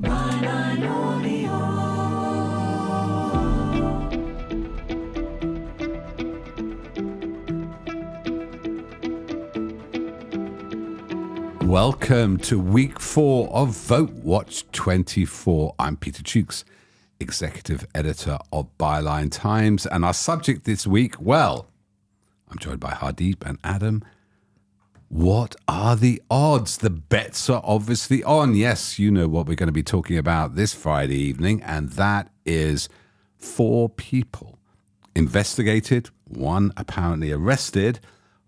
Byline Audio. Welcome to week 4 of Vote Watch 24. I'm Peter Jukes, executive editor of Byline Times, and our subject this week, well, I'm joined by Hardeep and Adam. What are the odds? The bets are obviously on. Yes, you know what we're going to be talking about this Friday evening, and that is 4 people investigated, 1 apparently arrested,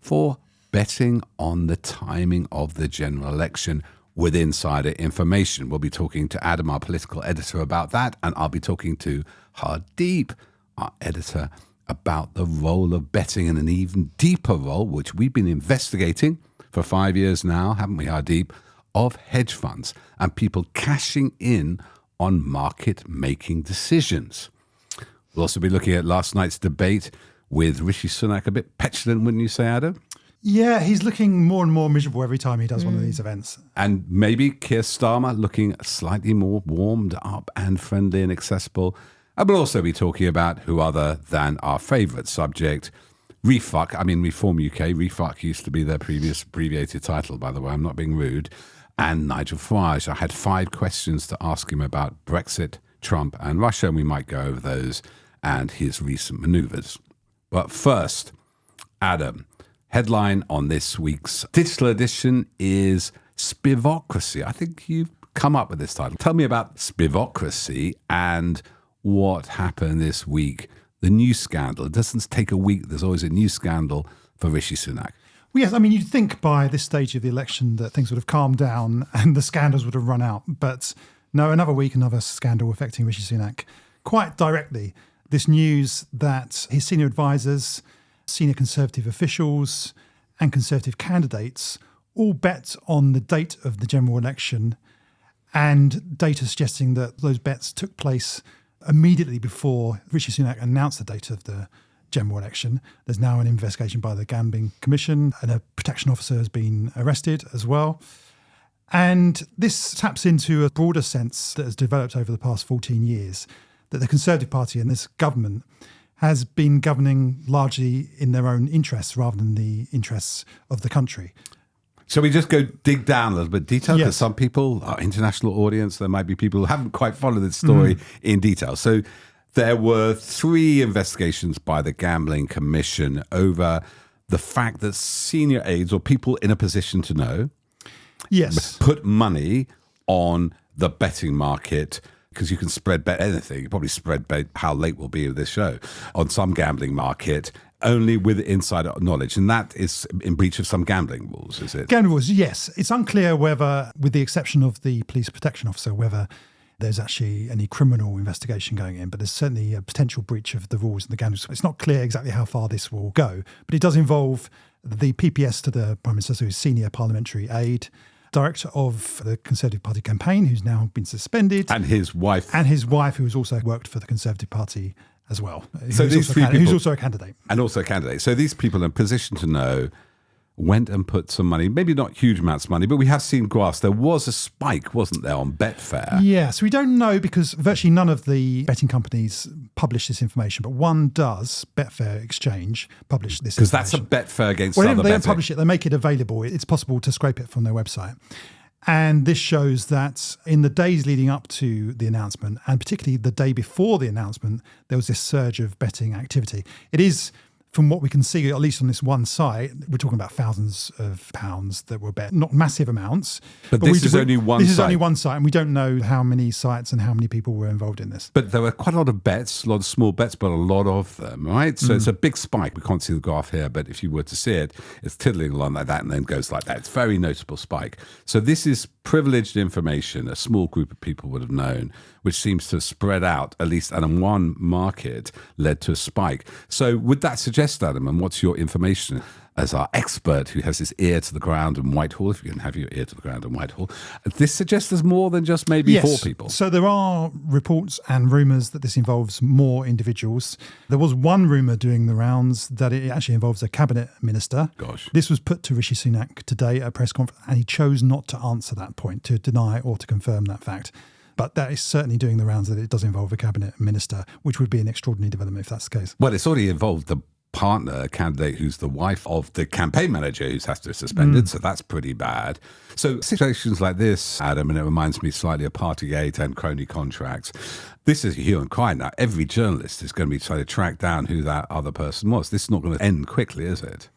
for betting on the timing of the general election with insider information. We'll be talking to Adam, our political editor, about that, and I'll be talking to Hardeep, our editor, about the role of betting and an even deeper role, which we've been investigating for 5 years now, haven't we, Hardeep, of hedge funds and people cashing in on market-making decisions. We'll also be looking at last night's debate with Rishi Sunak, a bit petulant, wouldn't you say, Adam? Yeah, he's looking more and more miserable every time he does one of these events. And maybe Keir Starmer looking slightly more warmed up and friendly and accessible. And we'll also be talking about who other than our favourite subject, Reform UK. Reform used to be their previous abbreviated title, by the way. I'm not being rude. And Nigel Farage. I had 5 questions to ask him about Brexit, Trump and Russia, and we might go over those and his recent manoeuvres. But first, Adam, headline on this week's digital edition is Spivocracy. I think you've come up with this title. Tell me about Spivocracy and what happened this week. The news scandal. It doesn't take a week. There's always a news scandal for Rishi Sunak. Well, yes, I mean, you'd think by this stage of the election that things would have calmed down and the scandals would have run out. But no, another week, another scandal affecting Rishi Sunak quite directly. This news that his senior advisors, senior Conservative officials and Conservative candidates all bet on the date of the general election, and data suggesting that those bets took place immediately before Rishi Sunak announced the date of the general election. There's now an investigation by the Gambling Commission and a protection officer has been arrested as well. And this taps into a broader sense that has developed over the past 14 years, that the Conservative Party and this government has been governing largely in their own interests rather than the interests of the country. Shall we just go dig down a little bit detail? Because Yes. some people, our international audience, there might be people who haven't quite followed this story in detail. So there were 3 investigations by the Gambling Commission over the fact that senior aides or people in a position to know put money on the betting market, because you can spread bet anything. You probably spread bet how late we'll be of this show on some gambling market, only with insider knowledge. And that is in breach of some gambling rules, is it? Gambling rules, yes. It's unclear whether, with the exception of the police protection officer, whether there's actually any criminal investigation going in, but there's certainly a potential breach of the rules in the gambling. It's not clear exactly how far this will go, but it does involve the PPS to the Prime Minister, who's senior parliamentary aide, director of the Conservative Party campaign, who's now been suspended. And his wife. And his wife, who's also worked for the Conservative Party as well. So these 3 people. Who's also a candidate. And also a candidate. So these people in a position to know went and put some money, maybe not huge amounts of money, but we have seen graphs. There was a spike, wasn't there, on Betfair? Yes, we don't know because virtually none of the betting companies publish this information, but one does, Betfair Exchange, publish this information. Because that's a Betfair against well, other they betting. don't publish it, they make it available. It's possible to scrape it from their website. And this shows that in the days leading up to the announcement, and particularly the day before the announcement, there was this surge of betting activity. It is, from what we can see, at least on this one site, we're talking about thousands of pounds that were bet, not massive amounts. But this is only one This is site. only one site, and we don't know how many sites and how many people were involved in this. But there were quite a lot of bets, a lot of small bets, but a lot of them, right? So it's a big spike. We can't see the graph here, but if you were to see it, it's tiddling along like that and then goes like that. It's a very noticeable spike. So this is privileged information a small group of people would have known, which seems to have spread out, at least and in one market, led to a spike. So would that suggest suggest, Adam, and what's your information as our expert who has his ear to the ground in Whitehall, if you can have your ear to the ground in Whitehall, this suggests there's more than just maybe 4 people. So there are reports and rumours that this involves more individuals. There was one rumour doing the rounds that it actually involves a cabinet minister. Gosh. This was put to Rishi Sunak today at a press conference, and he chose not to answer that point, to deny or to confirm that fact. But that is certainly doing the rounds that it does involve a cabinet minister, which would be an extraordinary development if that's the case. Well, it's already involved the partner, a candidate who's the wife of the campaign manager who's has to be suspended, so that's pretty bad. So situations like this, Adam, and it reminds me slightly of Partygate and crony contracts, this is a hue and cry now. Every journalist is going to be trying to track down who that other person was. This is not going to end quickly, is it?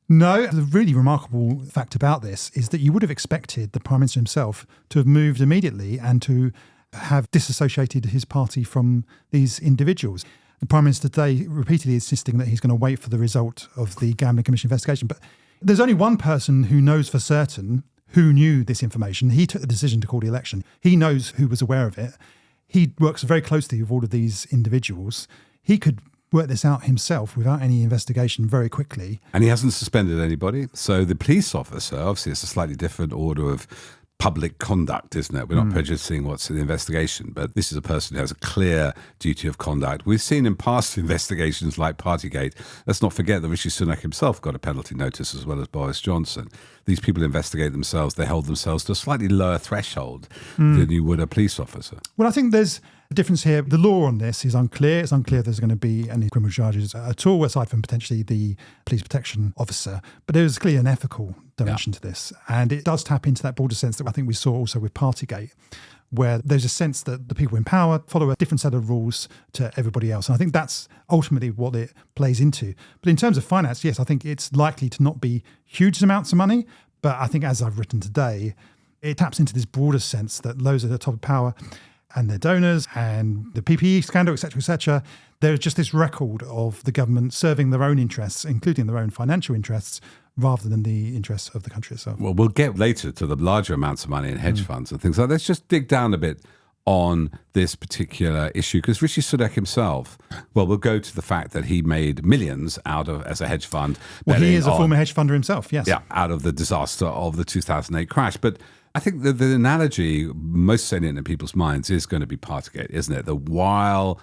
No, the really remarkable fact about this is that you would have expected the Prime Minister himself to have moved immediately and to have disassociated his party from these individuals. The Prime Minister today repeatedly insisting that he's going to wait for the result of the Gambling Commission investigation. But there's only one person who knows for certain who knew this information. He took the decision to call the election. He knows who was aware of it. He works very closely with all of these individuals. He could work this out himself without any investigation very quickly. And he hasn't suspended anybody. So the police officer, obviously it's a slightly different order of public conduct, isn't it? We're not prejudicing what's in the investigation, but this is a person who has a clear duty of conduct. We've seen in past investigations like Partygate, let's not forget that Rishi Sunak himself got a penalty notice as well as Boris Johnson. These people investigate themselves, they hold themselves to a slightly lower threshold than you would a police officer. Well, I think there's a difference here. The law on this is unclear. It's unclear if there's going to be any criminal charges at all, aside from potentially the police protection officer. But there's clearly an ethical dimension to this. And it does tap into that broader sense that I think we saw also with Partygate, where there's a sense that the people in power follow a different set of rules to everybody else. And I think that's ultimately what it plays into. But in terms of finance, yes, I think it's likely to not be huge amounts of money. But I think, as I've written today, it taps into this broader sense that those at the top of power and their donors and the PPE scandal, etc., there's just this record of the government serving their own interests, including their own financial interests, rather than the interests of the country itself. Well, we'll get later to the larger amounts of money in hedge funds and things like that. Let's just dig down a bit on this particular issue, because Rishi Sunak himself, well, we'll go to the fact that he made millions out of as a hedge fund. Well, he is a former hedge funder himself, yes. Yeah, out of the disaster of the 2008 crash. But I think the analogy most salient in people's minds is going to be Partygate, isn't it? That while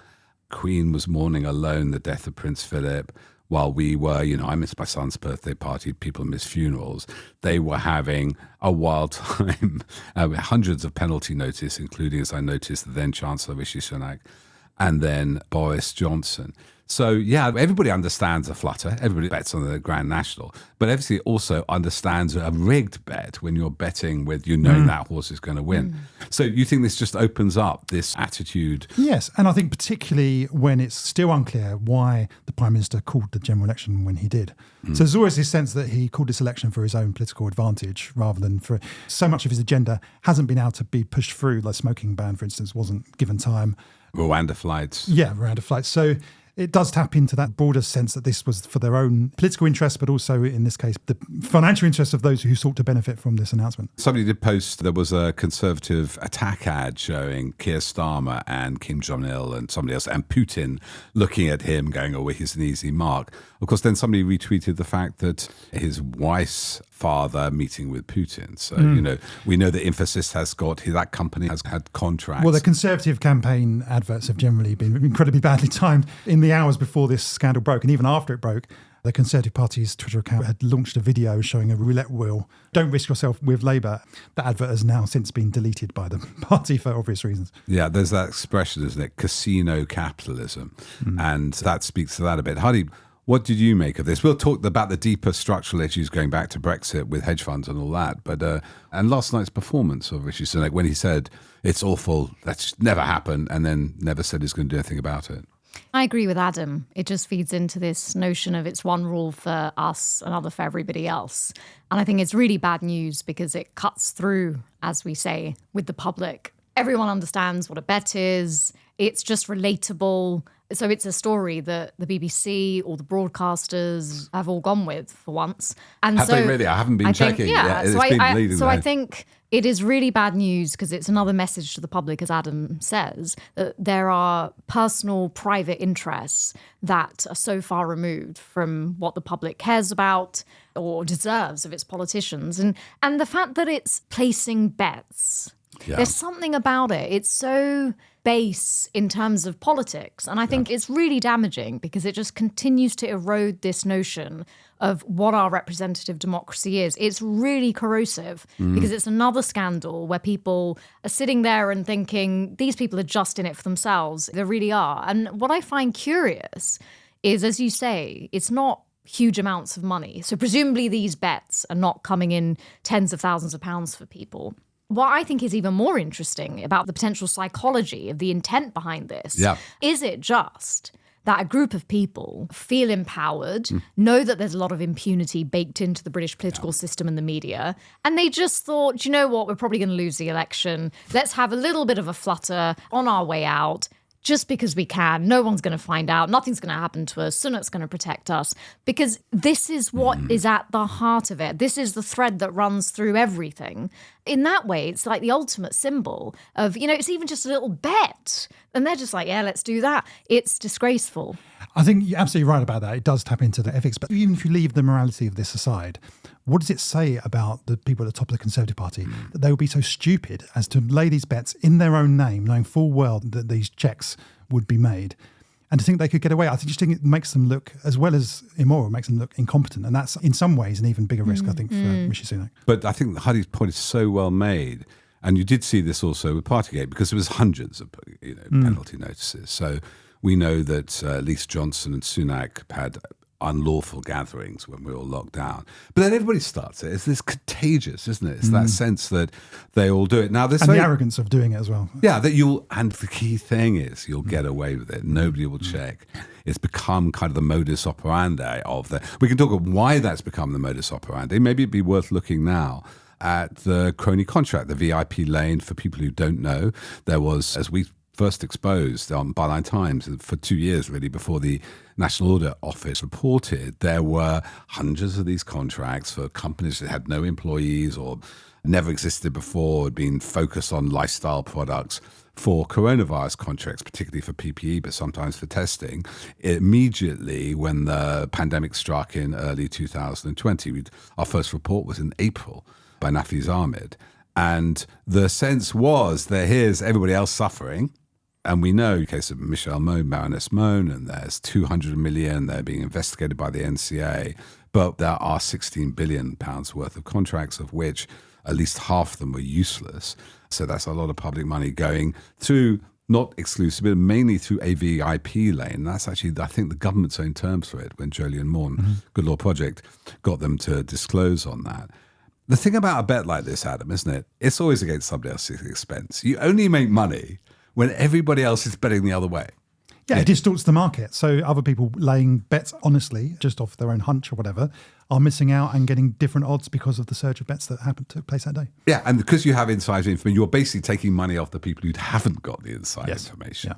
Queen was mourning alone the death of Prince Philip, while we were, I missed my son's birthday party, people missed funerals, they were having a wild time. Hundreds of penalty notice, including, as I noticed, the then Chancellor Rishi Sunak and then Boris Johnson. So, yeah, everybody understands a flutter. Everybody bets on the Grand National. But obviously also understands a rigged bet when you're betting with you knowing that horse is going to win. So you think this just opens up this attitude? Yes, and I think particularly when it's still unclear why the Prime Minister called the general election when he did. So there's always this sense that he called this election for his own political advantage rather than for so much of his agenda hasn't been able to be pushed through. Like smoking ban, for instance, wasn't given time. Rwanda flights. Yeah, Rwanda flights. So it does tap into that broader sense that this was for their own political interests, but also, in this case, the financial interests of those who sought to benefit from this announcement. Somebody did post, there was a Conservative attack ad showing Keir Starmer and Kim Jong-il and somebody else, and Putin looking at him going, oh, he's an easy mark. Of course, then somebody retweeted the fact that his wife's father meeting with Putin. So, we know that Infosys has got, that company has had contracts. Well, the Conservative campaign adverts have generally been incredibly badly timed. In the hours before this scandal broke, and even after it broke, the Conservative Party's Twitter account had launched a video showing a roulette wheel. Don't risk yourself with Labour. That advert has now since been deleted by the party for obvious reasons. Yeah, there's that expression, isn't it? Casino capitalism. And that speaks to that a bit. Hardeep, what did you make of this? We'll talk about the deeper structural issues going back to Brexit with hedge funds and all that. But and last night's performance of Rishi Sunak when he said, it's awful, that's never happened, and then never said he's going to do anything about it. I agree with Adam. It just feeds into this notion of it's one rule for us, another for everybody else. And I think it's really bad news because it cuts through, as we say, with the public. Everyone understands what a bet is. It's just relatable. So it's a story that the BBC or the broadcasters have all gone with for once. And Have so they really? I haven't been checking. Yeah, It's so been bleeding I though. think it is really bad news because it's another message to the public, as Adam says, that there are personal, private interests that are so far removed from what the public cares about or deserves of its politicians. And the fact that it's placing bets, there's something about it. It's so base in terms of politics. And I think it's really damaging because it just continues to erode this notion of what our representative democracy is. It's really corrosive because it's another scandal where people are sitting there and thinking, these people are just in it for themselves. They really are. And what I find curious is, as you say, it's not huge amounts of money. So presumably these bets are not coming in tens of thousands of pounds for people. What I think is even more interesting about the potential psychology of the intent behind this, is it just that a group of people feel empowered, know that there's a lot of impunity baked into the British political system and the media, and they just thought, do you know what, we're probably going to lose the election. Let's have a little bit of a flutter on our way out. Just because we can, no one's going to find out, nothing's going to happen to us, Sunak's going to protect us. Because this is what is at the heart of it. This is the thread that runs through everything. In that way, it's like the ultimate symbol of, it's even just a little bet. And they're just like, yeah, let's do that. It's disgraceful. I think you're absolutely right about that. It does tap into the ethics. But even if you leave the morality of this aside, what does it say about the people at the top of the Conservative Party that they would be so stupid as to lay these bets in their own name, knowing full well that these checks would be made, and to think they could get away? I just think it makes them look, as well as immoral, it makes them look incompetent. And that's in some ways an even bigger risk, I think, for Rishi Sunak. But I think Hardeep's point is so well made. And you did see this also with Partygate, because there was hundreds of penalty notices. So we know that at least Johnson and Sunak had unlawful gatherings when we were all locked down. But then everybody starts it. It's this contagious, isn't it? It's that sense that they all do it. Now, the arrogance of doing it as well. Yeah, and the key thing is you'll get away with it. Nobody will check. It's become kind of the modus operandi we can talk about why that's become the modus operandi. Maybe it'd be worth looking now at the crony contract, the VIP lane. For people who don't know, there was, as we first exposed on Byline Times for 2 years, really, before the National Audit Office reported, there were hundreds of these contracts for companies that had no employees or never existed before, had been focused on lifestyle products for coronavirus contracts, particularly for PPE, but sometimes for testing. Immediately when the pandemic struck in early 2020, our first report was in April by Nafiz Ahmed. And the sense was that here's everybody else suffering. And we know, in the case of Michelle Mone, Baroness Mone, and there's 200 million, they're being investigated by the NCA. But there are £16 billion worth of contracts, of which at least half of them were useless. So that's a lot of public money going through, not exclusively, but mainly through a VIP lane. That's actually, I think, the government's own terms for it when Jolyon Morn, Good Law Project, got them to disclose on that. The thing about a bet like this, Adam, isn't it? It's always against somebody else's expense. You only make money when everybody else is betting the other way. Yeah, it distorts the market. So other people laying bets honestly, just off their own hunch or whatever, are missing out and getting different odds because of the surge of bets that took place that day. Yeah, and because you have inside information, you're basically taking money off the people who haven't got the inside information. Yeah.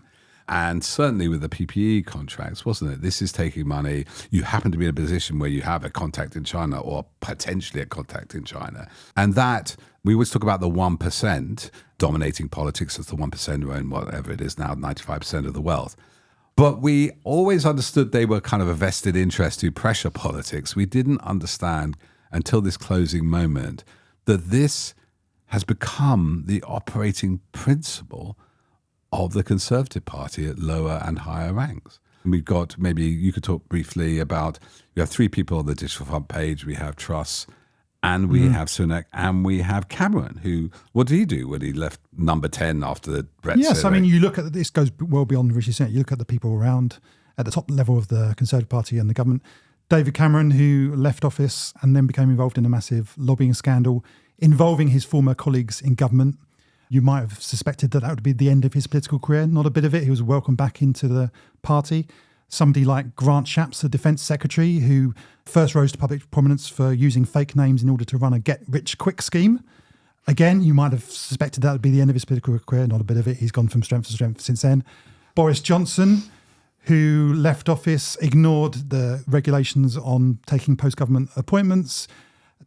And certainly with the PPE contracts, wasn't it? This is taking money. You happen to be in a position where you have a contact in China or potentially a contact in China. And that, we always talk about the 1% dominating politics as the 1% who own whatever it is now, 95% of the wealth. But we always understood they were kind of a vested interest to pressure politics. We didn't understand until this closing moment that this has become the operating principle of the Conservative Party at lower and higher ranks. And we've got, maybe you could talk briefly about, we have three people on the digital front page. We have Truss, and we have Sunak, and we have Cameron, who, what did he do when he left number 10 after the Brexit? Yes, I mean, you look at, this goes well beyond Rishi Sunak. You look at the people around at the top level of the Conservative Party and the government. David Cameron, who left office and then became involved in a massive lobbying scandal involving his former colleagues in government. You might have suspected that would be the end of his political career. Not a bit of it. He was welcomed back into the party. Somebody like Grant Shapps, the Defence Secretary, who first rose to public prominence for using fake names in order to run a get-rich-quick scheme. Again, you might have suspected that would be the end of his political career. Not a bit of it. He's gone from strength to strength since then. Boris Johnson, who left office, ignored the regulations on taking post-government appointments,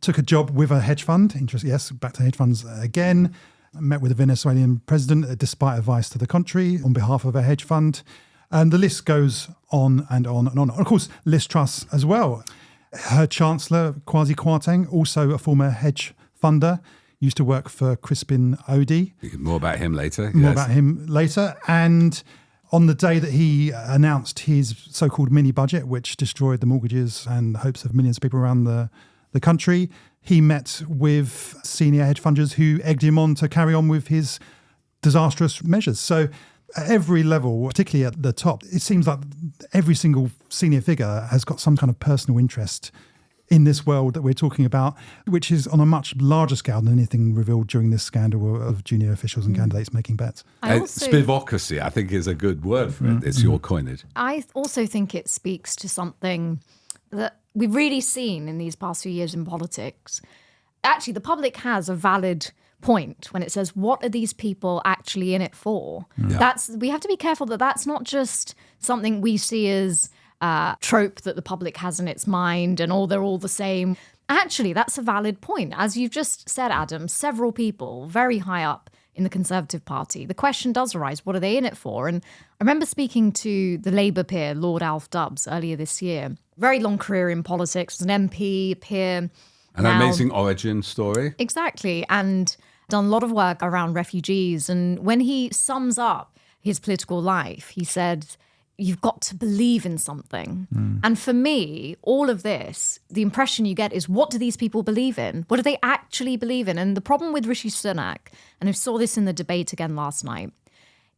took a job with a hedge fund. Yes, back to hedge funds again. Met with the Venezuelan president despite advice to the contrary on behalf of a hedge fund. And the list goes on and on and on. Of course, Liz Truss as well. Her chancellor, Kwasi Kwarteng, also a former hedge funder, used to work for Crispin Odey. More about him later. More about him later. And on the day that he announced his so-called mini budget, which destroyed the mortgages and the hopes of millions of people around the country, he met with senior hedge funders who egged him on to carry on with his disastrous measures. So at every level, particularly at the top, it seems like every single senior figure has got some kind of personal interest in this world that we're talking about, which is on a much larger scale than anything revealed during this scandal of junior officials and candidates making bets. Spivocracy, I think, is a good word for it. It's your coinage. I also think it speaks to something that we've really seen in these past few years in politics. Actually, the public has a valid point when it says, what are these people actually in it for? Yeah. We have to be careful that that's not just something we see as a trope that the public has in its mind and they're all the same. Actually, that's a valid point. As you've just said, Adam, several people very high up in the Conservative Party, the question does arise, what are they in it for? And I remember speaking to the Labour peer, Lord Alf Dubs, earlier this year. Very long career in politics, was an MP, peer. An amazing origin story. Exactly. And done a lot of work around refugees. And when he sums up his political life, he said, you've got to believe in something. And for me, all of this, the impression you get is, what do these people believe in? What do they actually believe in? And the problem with Rishi Sunak, and I saw this in the debate again last night,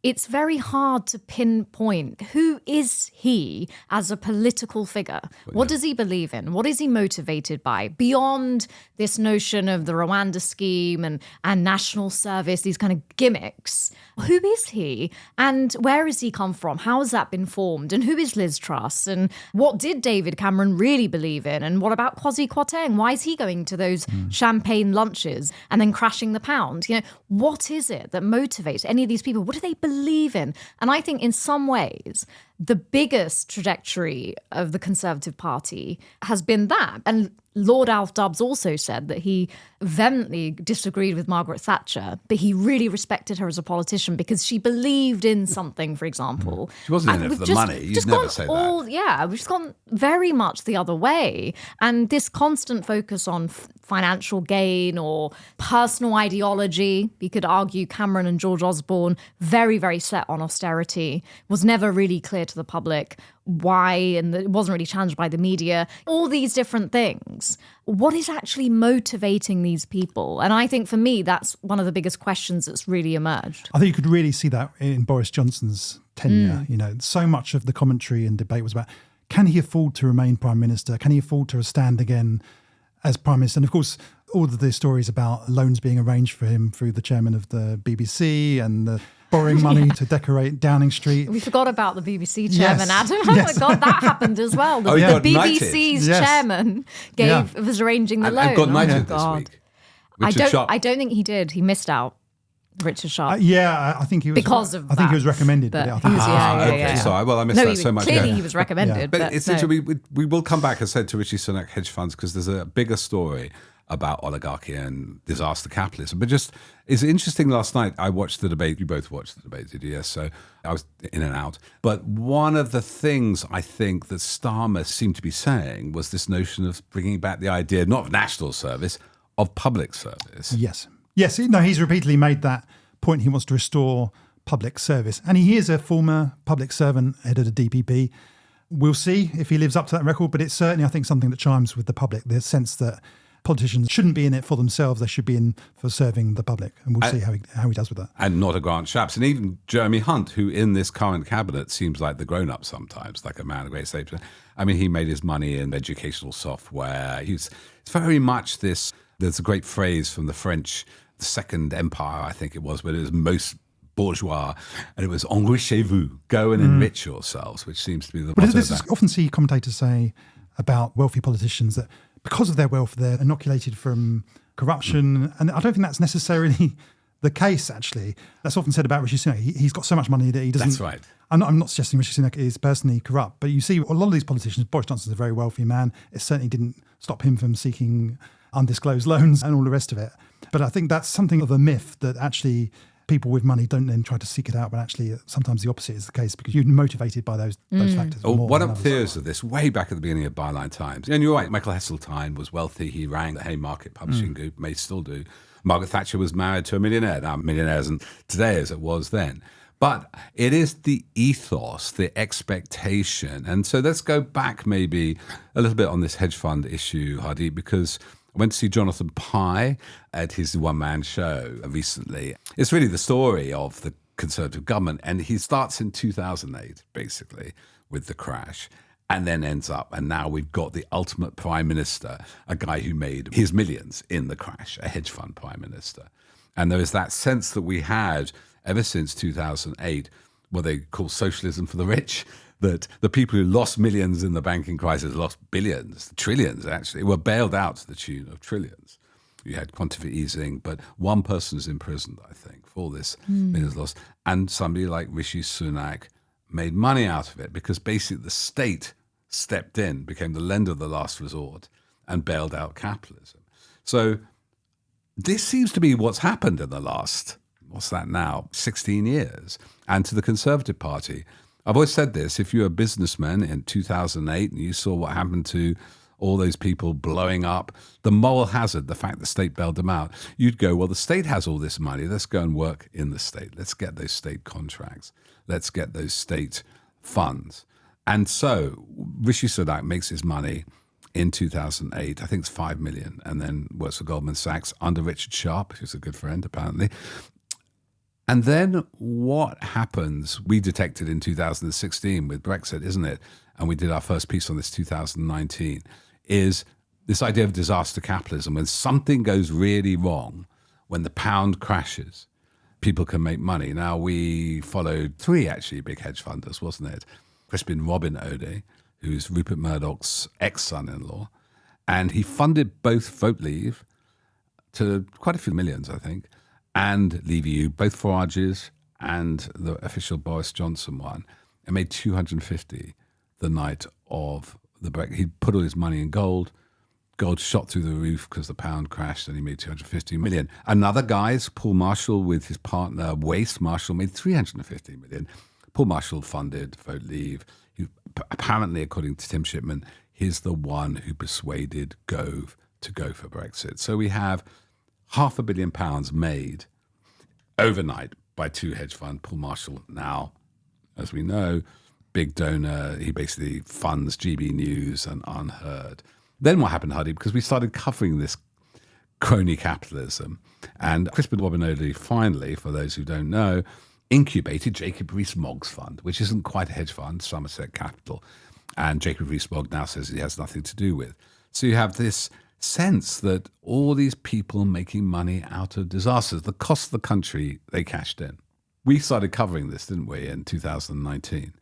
it's very hard to pinpoint who is he as a political figure. What does he believe in? What is he motivated by? Beyond this notion of the Rwanda scheme and national service, these kind of gimmicks, who is he? And where has he come from? How has that been formed? And who is Liz Truss? And what did David Cameron really believe in? And what about Kwasi Kwarteng? Why is he going to those champagne lunches and then crashing the pound? What is it that motivates any of these people? What do they believe in? And I think in some ways, the biggest trajectory of the Conservative Party has been that. And Lord Alf Dubs also said that he vehemently disagreed with Margaret Thatcher, but he really respected her as a politician because she believed in something, for example. She wasn't in it for the money. You'd never say that. Yeah, we've just gone very much the other way. And this constant focus on financial gain or personal ideology, you could argue Cameron and George Osborne, very, very set on austerity, was never really clear to the public why, and it wasn't really challenged by the media. All these different things. What is actually motivating these people? And I think for me, that's one of the biggest questions that's really emerged. I think you could really see that in Boris Johnson's tenure. So much of the commentary and debate was about, can he afford to remain Prime Minister? Can he afford to stand again as Prime Minister? And of course, all of the stories about loans being arranged for him through the chairman of the BBC and the borrowing money to decorate Downing Street. We forgot about the BBC chairman, Adam. Oh my God, that happened as well. The BBC's chairman was arranging the loan. And got knighted this week. I don't think he did. He missed out. Richard Sharp. I think he was because of. I think he was recommended. But I think yeah. Sorry, well, I missed that so much. Clearly, he was recommended. But it's interesting. We will come back, as I said, to Rishi Sunak hedge funds because there's a bigger story about oligarchy and disaster capitalism. But just, it's interesting, last night I watched the debate. You both watched the debate, did you? Yes. So I was in and out. But one of the things I think that Starmer seemed to be saying was this notion of bringing back the idea, not of national service, of public service. Yes. No, he's repeatedly made that point. He wants to restore public service. And he is a former public servant, head of the DPP. We'll see if he lives up to that record. But it's certainly, I think, something that chimes with the public, the sense that politicians shouldn't be in it for themselves. They should be in for serving the public. And we'll see how he does with that. And not a Grant Shapps. And even Jeremy Hunt, who in this current cabinet seems like the grown-up sometimes, like a man of great stature. I mean, he made his money in educational software. It's very much this, there's a great phrase from the French, the Second Empire, I think it was, but it was most bourgeois, and it was enrichez-vous, go and enrich yourselves, which seems to be the motto. But I often see commentators say about wealthy politicians that because of their wealth, they're inoculated from corruption. And I don't think that's necessarily the case, actually. That's often said about Rishi Sunak. He's got so much money that he doesn't... That's right. I'm not suggesting Rishi Sunak is personally corrupt, but you see a lot of these politicians, Boris Johnson's a very wealthy man. It certainly didn't stop him from seeking undisclosed loans and all the rest of it. But I think that's something of a myth that actually people with money don't then try to seek it out, but actually sometimes the opposite is the case because you're motivated by those factors. One of the theories of this, way back at the beginning of Byline Times, and you're right, Michael Heseltine was wealthy. He ran the Haymarket Publishing Group, may still do. Margaret Thatcher was married to a millionaire. Now, millionaires and today as it was then. But it is the ethos, the expectation. And so let's go back maybe a little bit on this hedge fund issue, Hardeep, because I went to see Jonathan Pye at his one-man show recently. It's really the story of the Conservative government. And he starts in 2008, basically, with the crash, and then ends up, and now we've got the ultimate prime minister, a guy who made his millions in the crash, a hedge fund prime minister. And there is that sense that we had ever since 2008, what they call socialism for the rich, that the people who lost millions in the banking crisis lost billions, trillions actually, were bailed out to the tune of trillions. You had quantitative easing, but one person is imprisoned, I think, for this millions lost. And somebody like Rishi Sunak made money out of it because basically the state stepped in, became the lender of the last resort and bailed out capitalism. So this seems to be what's happened in the last, what's that now, 16 years. And to the Conservative Party, I've always said this, if you're a businessman in 2008 and you saw what happened to all those people blowing up, the moral hazard, the fact the state bailed them out, you'd go, well, the state has all this money. Let's go and work in the state. Let's get those state contracts. Let's get those state funds. And so Rishi Sunak makes his money in 2008, I think it's 5 million, and then works for Goldman Sachs under Richard Sharp, who's a good friend, apparently. And then what happens, we detected in 2016 with Brexit, isn't it? And we did our first piece on this 2019, is this idea of disaster capitalism. When something goes really wrong, when the pound crashes, people can make money. Now, we followed 3 actually big hedge funders, wasn't it? Crispin Robin Ode, who's Rupert Murdoch's ex-son-in-law, and he funded both Vote Leave to quite a few millions, I think, and Leave EU, both Farage's and the official Boris Johnson one, and made 250 the night of the Brexit. He put all his money in gold. Gold shot through the roof because the pound crashed, and he made 250 million. Another guy's, Paul Marshall, with his partner Waste Marshall, made 350 million. Paul Marshall funded Vote Leave. He, apparently, according to Tim Shipman, he's the one who persuaded Gove to go for Brexit. So we have £500 million made overnight by 2 hedge funds. Paul Marshall now, as we know, big donor. He basically funds GB News and Unheard. Then what happened, Hardeep? Because we started covering this crony capitalism. And Crispin Robin Ode finally, for those who don't know, incubated Jacob Rees-Mogg's fund, which isn't quite a hedge fund, Somerset Capital. And Jacob Rees-Mogg now says he has nothing to do with. So you have this sense that all these people making money out of disasters, the cost of the country, they cashed in. We started covering this, didn't we, in 2019?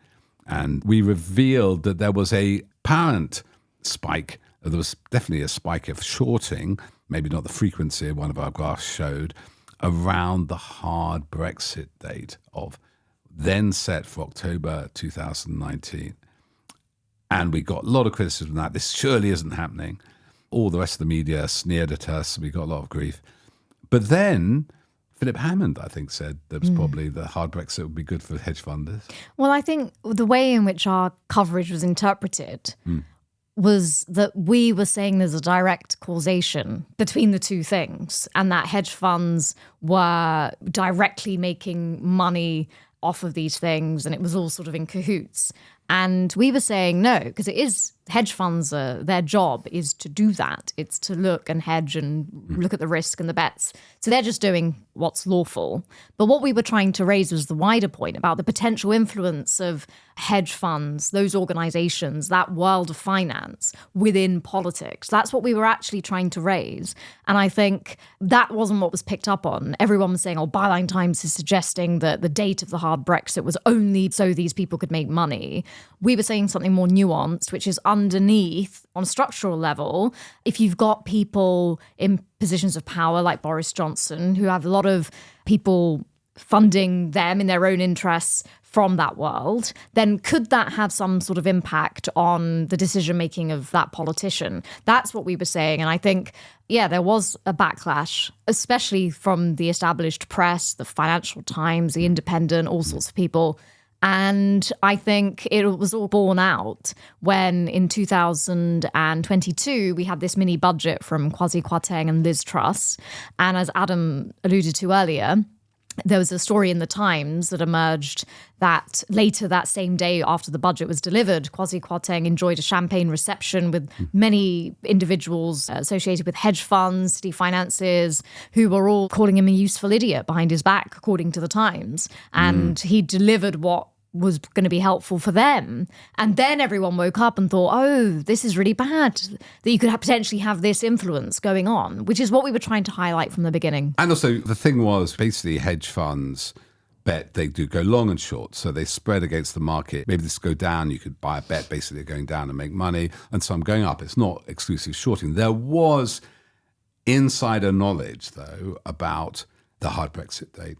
And we revealed that there was a apparent spike. There was definitely a spike of shorting, maybe not the frequency one of our graphs showed, around the hard Brexit date of then set for October 2019. And we got a lot of criticism of that. This surely isn't happening. All the rest of the media sneered at us. We got a lot of grief. But then Philip Hammond, I think, said that was probably the hard Brexit would be good for hedge funders. Well, I think the way in which our coverage was interpreted was that we were saying there's a direct causation between the two things, and that hedge funds were directly making money off of these things, and it was all sort of in cahoots. And we were saying no, because it is hedge funds, their job is to do that. It's to look and hedge and look at the risk and the bets. So they're just doing what's lawful. But what we were trying to raise was the wider point about the potential influence of hedge funds, those organizations, that world of finance within politics. That's what we were actually trying to raise. And I think that wasn't what was picked up on. Everyone was saying, Byline Times is suggesting that the date of the hard Brexit was only so these people could make money. We were saying something more nuanced, which is underneath, on a structural level, if you've got people in positions of power like Boris Johnson, who have a lot of people funding them in their own interests from that world, then could that have some sort of impact on the decision-making of that politician? That's what we were saying. And I think, yeah, there was a backlash, especially from the established press, the Financial Times, the Independent, all sorts of people. And I think it was all borne out when in 2022, we had this mini budget from Kwasi Kwarteng and Liz Truss. And as Adam alluded to earlier, there was a story in the Times that emerged that later that same day after the budget was delivered, Kwasi Kwarteng enjoyed a champagne reception with many individuals associated with hedge funds, city finances, who were all calling him a useful idiot behind his back, according to the Times. And he delivered what was going to be helpful for them. And then everyone woke up and thought, oh, this is really bad, that you could potentially have this influence going on, which is what we were trying to highlight from the beginning. And also the thing was basically hedge funds bet they do go long and short. So they spread against the market. Maybe this go down, you could buy a bet basically going down and make money, and some going up. It's not exclusive shorting. There was insider knowledge, though, about the hard Brexit date.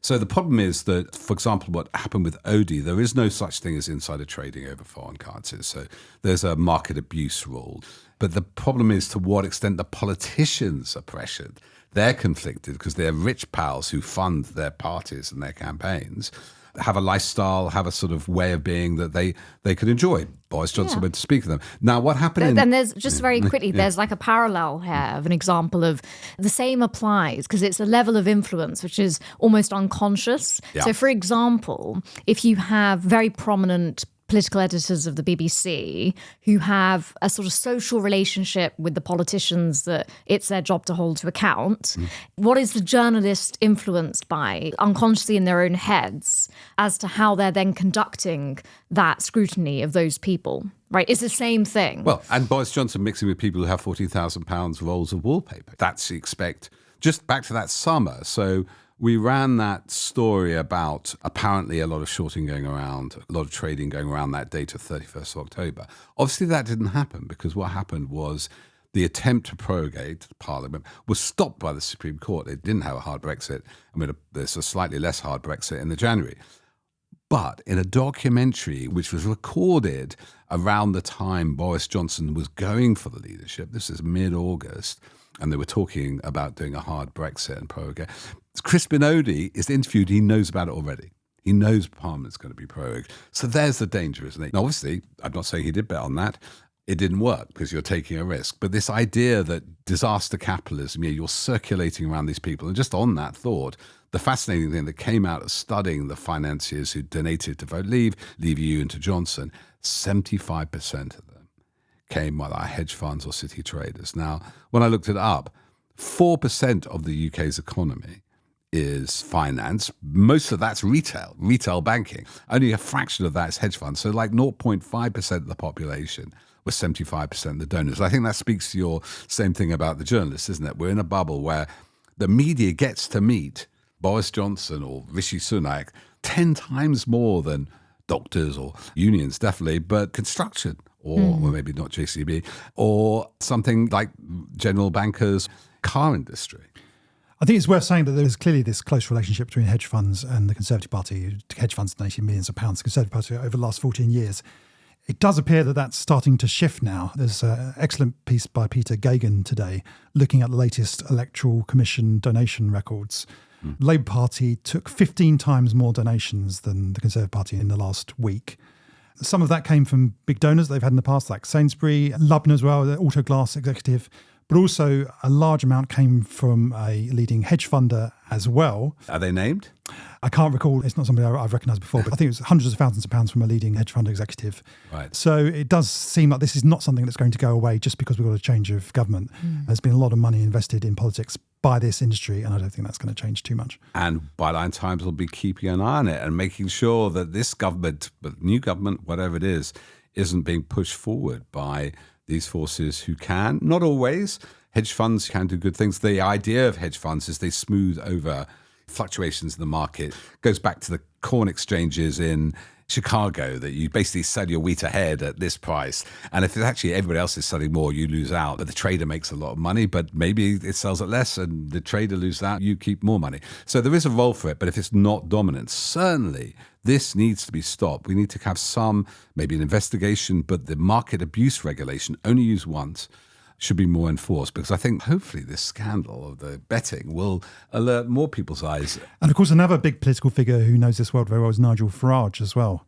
So the problem is that, for example, what happened with Odie, there is no such thing as insider trading over foreign currencies. So there's a market abuse rule. But the problem is to what extent the politicians are pressured. They're conflicted because they're rich pals who fund their parties and their campaigns, have a lifestyle, have a sort of way of being that they could enjoy. Boris Johnson went to speak to them. Now, what happened Then there's, just very quickly, there's like a parallel here of an example of the same applies because it's a level of influence which is almost unconscious. Yeah. So, for example, if you have very prominent political editors of the BBC who have a sort of social relationship with the politicians that it's their job to hold to account. What is the journalist influenced by unconsciously in their own heads as to how they're then conducting that scrutiny of those people? Right? It's the same thing. Well, and Boris Johnson mixing with people who have £40,000 rolls of wallpaper. That's you expect. Just back to that summer. So we ran that story about apparently a lot of shorting going around, a lot of trading going around that date of 31st of October. Obviously, that didn't happen because what happened was the attempt to prorogate Parliament was stopped by the Supreme Court. It didn't have a hard Brexit. I mean, there's a slightly less hard Brexit in the January. But in a documentary which was recorded around the time Boris Johnson was going for the leadership, this is mid-August, and they were talking about doing a hard Brexit and prorogate. Crispin Odey is interviewed. He knows about it already. He knows Parliament's going to be prorogued. So there's the danger, isn't it? Now, obviously, I'm not saying he did bet on that. It didn't work because you're taking a risk. But this idea that disaster capitalism, you're circulating around these people. And just on that thought, the fascinating thing that came out of studying the financiers who donated to vote Leave EU and to Johnson, 75% of them came by hedge funds or city traders. Now, when I looked it up, 4% of the UK's economy is finance. Most of that's retail banking. Only a fraction of that is hedge funds. So like 0.5% of the population was 75% of the donors. I think that speaks to your same thing about the journalists, isn't it? We're in a bubble where the media gets to meet Boris Johnson or Rishi Sunak 10 times more than doctors or unions, definitely, but construction or maybe not JCB or something like general bankers, car industry. I think it's worth saying that there is clearly this close relationship between hedge funds and the Conservative Party. Hedge funds donating millions of pounds to the Conservative Party over the last 14 years. It does appear that that's starting to shift now. There's an excellent piece by Peter Gagan today looking at the latest Electoral Commission donation records. The Labour Party took 15 times more donations than the Conservative Party in the last week. Some of that came from big donors they've had in the past, like Sainsbury, Lubna as well, the Auto Glass executive. But also a large amount came from a leading hedge funder as well. Are they named? I can't recall. It's not somebody I've recognised before, but I think it was hundreds of thousands of pounds from a leading hedge fund executive. Right. So it does seem like this is not something that's going to go away just because we've got a change of government. There's been a lot of money invested in politics by this industry, and I don't think that's going to change too much. And Byline Times will be keeping an eye on it and making sure that this government, new government, whatever it is, isn't being pushed forward by these forces who can, not always. Hedge funds can do good things. The idea of hedge funds is they smooth over fluctuations in the market. Goes back to the corn exchanges in Chicago, that you basically sell your wheat ahead at this price. And if it's actually everybody else is selling more, you lose out. But the trader makes a lot of money, but maybe it sells at less and the trader loses out, you keep more money. So there is a role for it, but if it's not dominant, certainly this needs to be stopped. We need to have some, maybe an investigation, but the market abuse regulation, only used once, should be more enforced, because I think hopefully this scandal of the betting will alert more people's eyes. And of course, another big political figure who knows this world very well is Nigel Farage as well,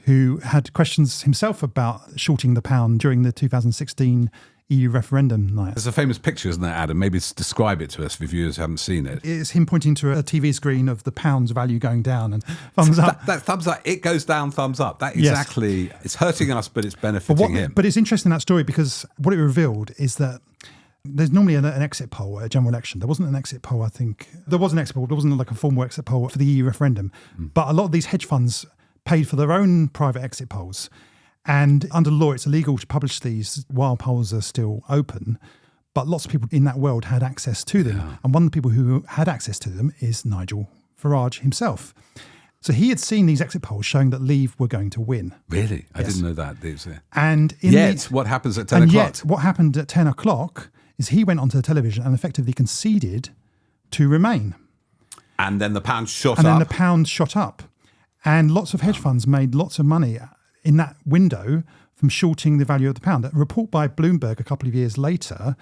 who had questions himself about shorting the pound during the 2016 EU referendum night. There's a famous picture, isn't there, Adam? Maybe describe it to us for viewers who haven't seen it. It's him pointing to a TV screen of the pound's value going down and thumbs up. That thumbs up, it goes down, thumbs up. That exactly, yes. It's hurting us, but it's benefiting him. But it's interesting, that story, because what it revealed is that there's normally an exit poll at a general election. There wasn't an exit poll, I think. There was an exit poll. There wasn't like a formal exit poll for the EU referendum. But a lot of these hedge funds paid for their own private exit polls. And under law, it's illegal to publish these while polls are still open. But lots of people in that world had access to them. Yeah. And one of the people who had access to them is Nigel Farage himself. So he had seen these exit polls showing that Leave were going to win. Really? I Yes. didn't know that. And what happens at 10 and o'clock? yet, what happened at 10 o'clock is he went onto the television and effectively conceded to remain. And then the pound shot up. And then the pound shot up. And lots of hedge funds made lots of money in that window from shorting the value of the pound. A report by Bloomberg a couple of years later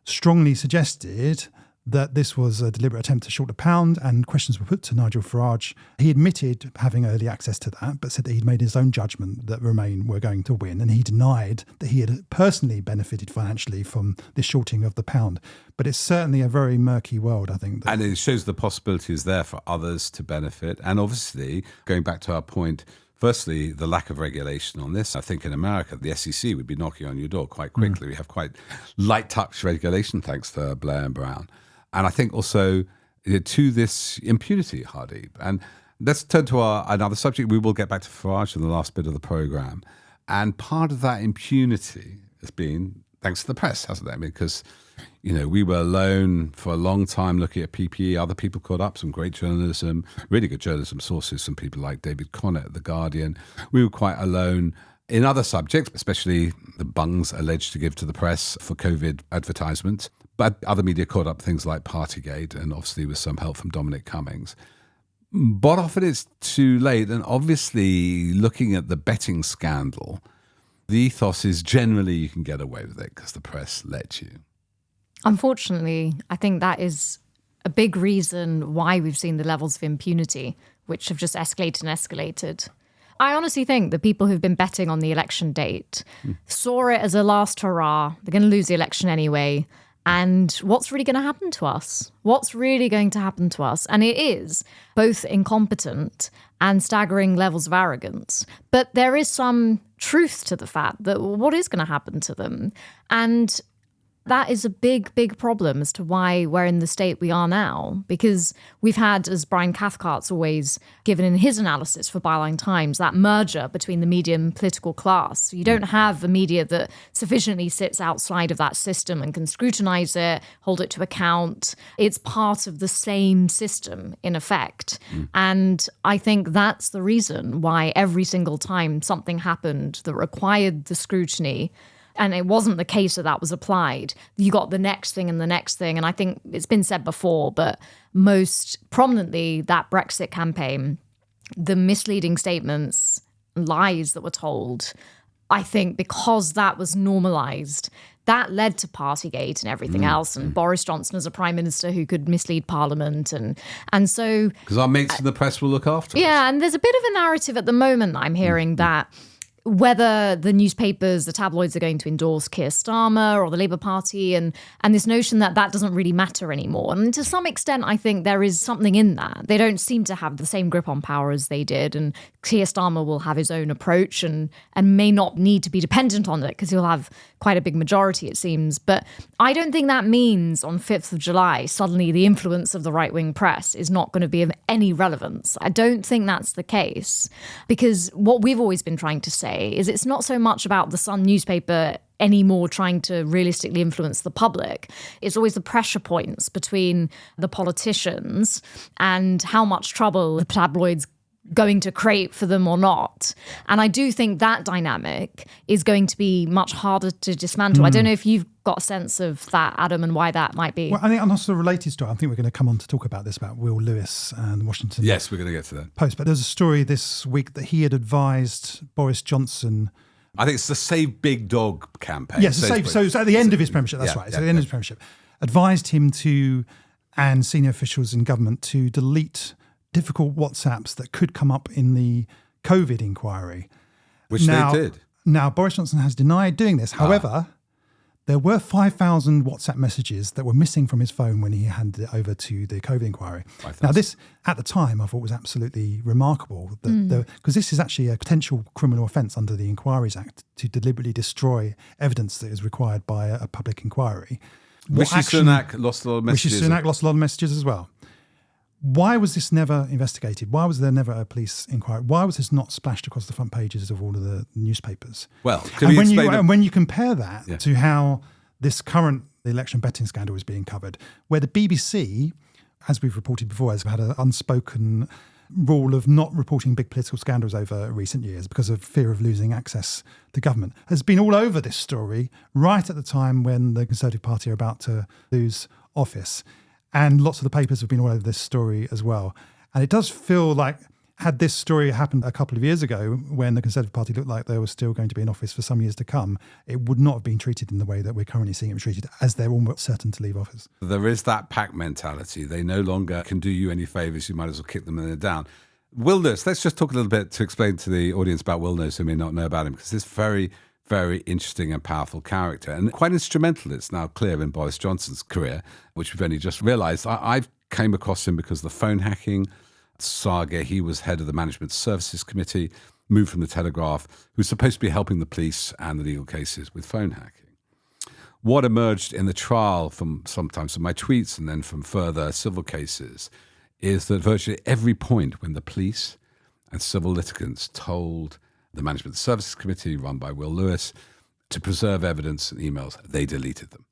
strongly suggested that this was a deliberate attempt to short the pound, and questions were put to Nigel Farage. He admitted having early access to that, but said that he'd made his own judgment that Remain were going to win, and he denied that he had personally benefited financially from this shorting of the pound. But it's certainly a very murky world, I think. And it shows the possibilities there for others to benefit. And obviously, going back to our point, firstly, the lack of regulation on this. I think in America, the SEC would be knocking on your door quite quickly. We have quite light touch regulation, thanks to Blair and Brown. And I think also to this impunity, Hardeep. And let's turn to another subject. We will get back to Farage in the last bit of the programme. And part of that impunity has been thanks to the press, hasn't it? I mean, because, we were alone for a long time looking at PPE. Other people caught up, some great journalism, really good journalism sources, some people like David Connett at The Guardian. We were quite alone in other subjects, especially the bungs alleged to give to the press for COVID advertisements. But other media caught up things like Partygate, and obviously with some help from Dominic Cummings. But often it's too late. And obviously, looking at the betting scandal, the ethos is generally you can get away with it because the press lets you. Unfortunately, I think that is a big reason why we've seen the levels of impunity, which have just escalated and escalated. I honestly think the people who've been betting on the election date saw it as a last hurrah. They're going to lose the election anyway. And what's really going to happen to us? What's really going to happen to us? And it is both incompetent and staggering levels of arrogance. But there is some truth to the fact that what is going to happen to them? And that is a big, big problem as to why we're in the state we are now. Because we've had, as Brian Cathcart's always given in his analysis for Byline Times, that merger between the media and political class. So you don't have a media that sufficiently sits outside of that system and can scrutinise it, hold it to account. It's part of the same system, in effect. And I think that's the reason why every single time something happened that required the scrutiny, and it wasn't the case that was applied, you got the next thing and the next thing. And I think it's been said before, but most prominently, that Brexit campaign, the misleading statements, lies that were told, I think because that was normalised, that led to Partygate and everything else, and Boris Johnson as a prime minister who could mislead Parliament. And so... Because our mates in the press will look after us. Yeah, and there's a bit of a narrative at the moment I'm hearing that whether the newspapers, the tabloids are going to endorse Keir Starmer or the Labour Party, and this notion that doesn't really matter anymore. And to some extent, I think there is something in that. They don't seem to have the same grip on power as they did, and Keir Starmer will have his own approach and may not need to be dependent on it because he'll have quite a big majority, it seems. But I don't think that means on 5th of July, suddenly the influence of the right-wing press is not going to be of any relevance. I don't think that's the case, because what we've always been trying to say say is it's not so much about the Sun newspaper anymore trying to realistically influence the public. It's always the pressure points between the politicians and how much trouble the tabloids going to create for them or not. And I do think that dynamic is going to be much harder to dismantle. I don't know if you've got a sense of that, Adam, and why that might be. Well, I think on a sort of related story, I think we're going to come on to talk about this, about Will Lewis and the Washington Yes, we're going to get to that. Post. But there's a story this week that he had advised Boris Johnson. I think it's the Save Big Dog campaign. Yes, so it's at the end of his premiership, that's right. It's at the end of his premiership. Advised him to, and senior officials in government, to delete difficult WhatsApps that could come up in the COVID inquiry. Which they did. Now, Boris Johnson has denied doing this. However, there were 5,000 WhatsApp messages that were missing from his phone when he handed it over to the COVID inquiry. 5,000. Now, this, at the time, I thought was absolutely remarkable, because this is actually a potential criminal offence under the Inquiries Act to deliberately destroy evidence that is required by a public inquiry. Rishi Sunak lost a lot of messages. Rishi Sunak lost a lot of messages as well. Why was this never investigated? Why was there never a police inquiry? Why was this not splashed across the front pages of all of the newspapers? Well, when you compare that to how this current election betting scandal is being covered, where the BBC, as we've reported before, has had an unspoken rule of not reporting big political scandals over recent years because of fear of losing access to government, has been all over this story right at the time when the Conservative Party are about to lose office. And lots of the papers have been all over this story as well. And it does feel like, had this story happened a couple of years ago when the Conservative Party looked like they were still going to be in office for some years to come, it would not have been treated in the way that we're currently seeing it treated, as they're almost certain to leave office. There is that pack mentality. They no longer can do you any favours. You might as well kick them in the down. Will Lewis, let's just talk a little bit to explain to the audience about Will Lewis who may not know about him, because this very, very interesting and powerful character, and quite instrumental, it's now clear, in Boris Johnson's career, which we've only just realised. I've came across him because of the phone hacking saga. He was head of the Management Services Committee, moved from the Telegraph, who was supposed to be helping the police and the legal cases with phone hacking. What emerged in the trial from sometimes from my tweets and then from further civil cases is that virtually every point when the police and civil litigants told the Management Services Committee, run by Will Lewis, to preserve evidence and emails, they deleted them.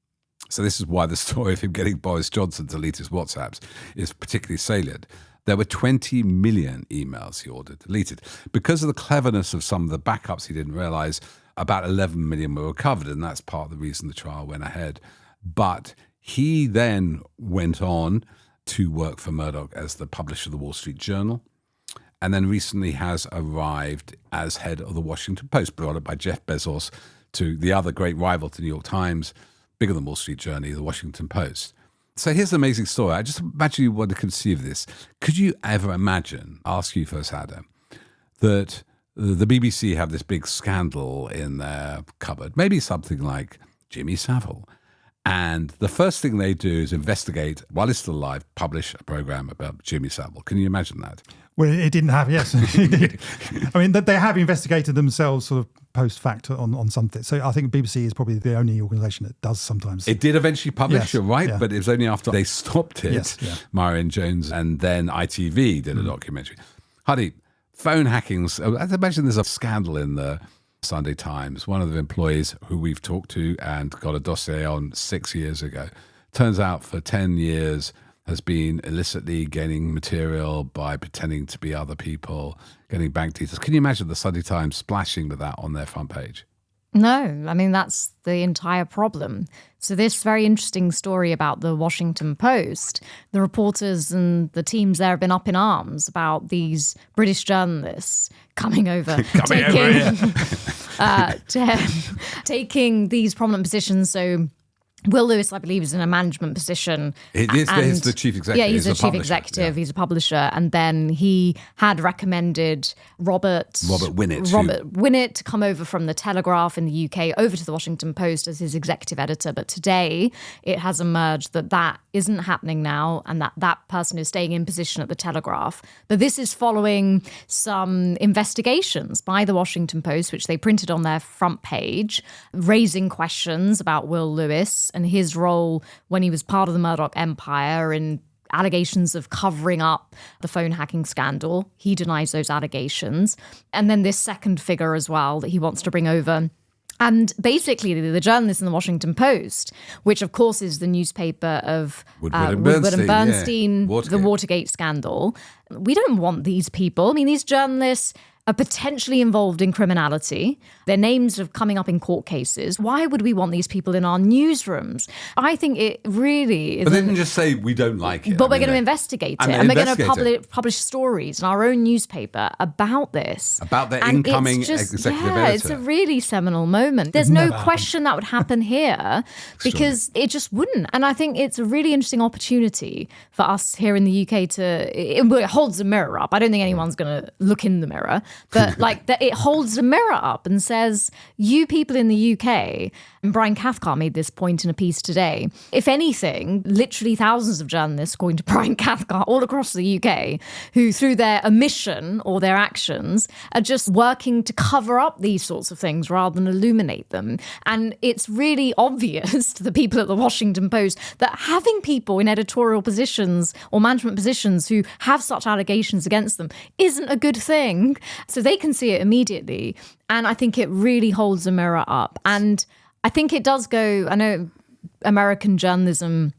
So this is why the story of him getting Boris Johnson to delete his WhatsApps is particularly salient. There were 20 million emails he ordered deleted. Because of the cleverness of some of the backups, he didn't realise about 11 million were recovered, and that's part of the reason the trial went ahead. But he then went on to work for Murdoch as the publisher of the Wall Street Journal, and then recently has arrived as head of the Washington Post, brought up by Jeff Bezos to the other great rival to the New York Times, bigger than Wall Street Journal, the Washington Post. So here's an amazing story. I just imagine you want to conceive this. Could you ever imagine, ask you first, Adam, that the BBC have this big scandal in their cupboard, maybe something like Jimmy Savile, and the first thing they do is investigate, while he's still alive, publish a programme about Jimmy Savile. Can you imagine that? Well, it didn't have, yes. It I mean, they have investigated themselves sort of post-fact on something. So I think BBC is probably the only organisation that does sometimes. It did eventually publish, yes, you're right, yeah. But it was only after they stopped it. Yes, yeah. Marion Jones and then ITV did a documentary. Hardeep, phone hackings. I imagine there's a scandal in the Sunday Times. One of the employees who we've talked to and got a dossier on 6 years ago, turns out for 10 years has been illicitly gaining material by pretending to be other people, getting bank details. Can you imagine the Sunday Times splashing with that on their front page? No, I mean, that's the entire problem. So this very interesting story about the Washington Post, the reporters and the teams there have been up in arms about these British journalists coming over, taking these prominent positions. So Will Lewis, I believe, is in a management position. He's the chief executive. Yeah, he's a chief executive. Yeah. He's a publisher. And then he had recommended Robert Winnett to come over from the Telegraph in the UK over to the Washington Post as his executive editor. But today it has emerged that that isn't happening now and that person is staying in position at the Telegraph. But this is following some investigations by the Washington Post, which they printed on their front page, raising questions about Will Lewis and his role when he was part of the Murdoch empire in allegations of covering up the phone hacking scandal. He denies those allegations. And then this second figure as well that he wants to bring over. And basically, the journalist in the Washington Post, which of course is the newspaper of Woodward and Bernstein, the Watergate scandal, we don't want these people. I mean, these journalists are potentially involved in criminality. Their names are coming up in court cases. Why would we want these people in our newsrooms? I think it really is. But they didn't just say we don't like it. But we're going to investigate it. And we're going to publish stories in our own newspaper about this. About the incoming executive editor. It's a really seminal moment. There's no question that would happen here because it just wouldn't. And I think it's a really interesting opportunity for us here in the UK it holds a mirror up. I don't think anyone's going to look in the mirror. But it holds a mirror up and says, you people in the UK, and Brian Cathcart made this point in a piece today, if anything, literally thousands of journalists, according to Brian Cathcart, all across the UK, who through their omission or their actions are just working to cover up these sorts of things rather than illuminate them. And it's really obvious to the people at the Washington Post that having people in editorial positions or management positions who have such allegations against them isn't a good thing. So they can see it immediately. And I think it really holds a mirror up. And I think it does go, I know American journalism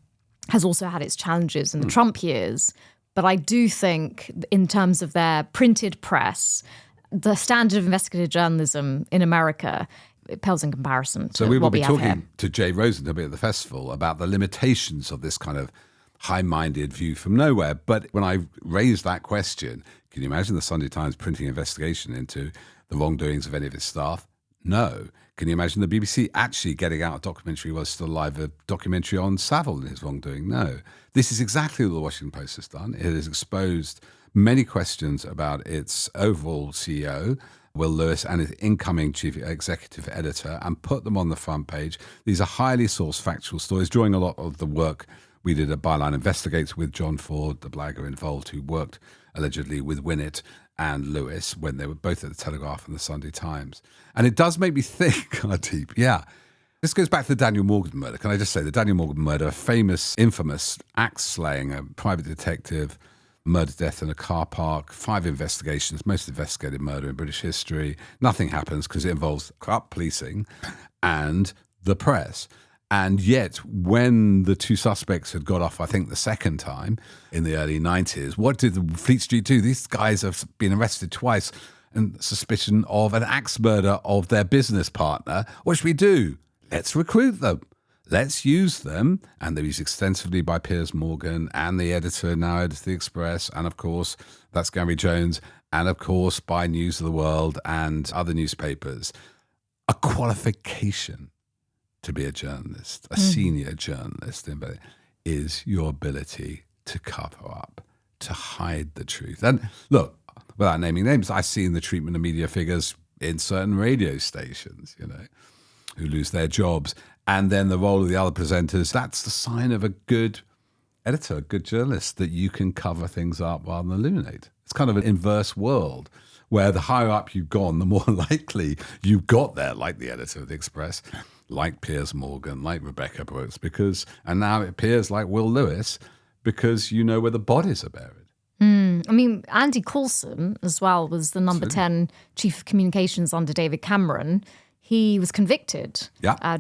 has also had its challenges in the Trump years, but I do think in terms of their printed press, the standard of investigative journalism in America, it pales in comparison to so we will what be we have here. talking to Jay Rosen a bit at the festival about the limitations of this kind of high-minded view from nowhere. But when I raised that question, can you imagine the Sunday Times printing an investigation into the wrongdoings of any of its staff? No. Can you imagine the BBC actually getting out a documentary while still alive, a documentary on Savile and his wrongdoing? No. This is exactly what the Washington Post has done. It has exposed many questions about its overall CEO, Will Lewis, and his incoming chief executive editor, and put them on the front page. These are highly sourced factual stories, drawing a lot of the work we did at Byline Investigates with John Ford, the blagger involved, who worked allegedly with Winnett and Lewis when they were both at the Telegraph and the Sunday Times. And it does make me think, Hardeep, this goes back to the Daniel Morgan murder. Can I just say the Daniel Morgan murder, a famous, infamous axe-slaying, a private detective, murder death in a car park, 5 investigations, most investigated murder in British history. Nothing happens because it involves corrupt policing and the press. And yet, when the 2 suspects had got off, I think the second time in the early 90s, what did the Fleet Street do? These guys have been arrested twice on suspicion of an axe murder of their business partner. What should we do? Let's recruit them. Let's use them. And they're used extensively by Piers Morgan and the editor now edits the Express. And of course, that's Gary Jones. And of course, by News of the World and other newspapers. A qualification to be a journalist, a senior journalist, is your ability to cover up, to hide the truth. And look, without naming names, I've seen the treatment of media figures in certain radio stations, who lose their jobs. And then the role of the other presenters, that's the sign of a good editor, a good journalist, that you can cover things up rather than illuminate. It's kind of an inverse world where the higher up you've gone, the more likely you got there, like the editor of the Express, like Piers Morgan, like Rebecca Brooks, and now it appears like Will Lewis, because you know where the bodies are buried. I mean, Andy Coulson as well was the number 10 chief of communications under David Cameron. He was convicted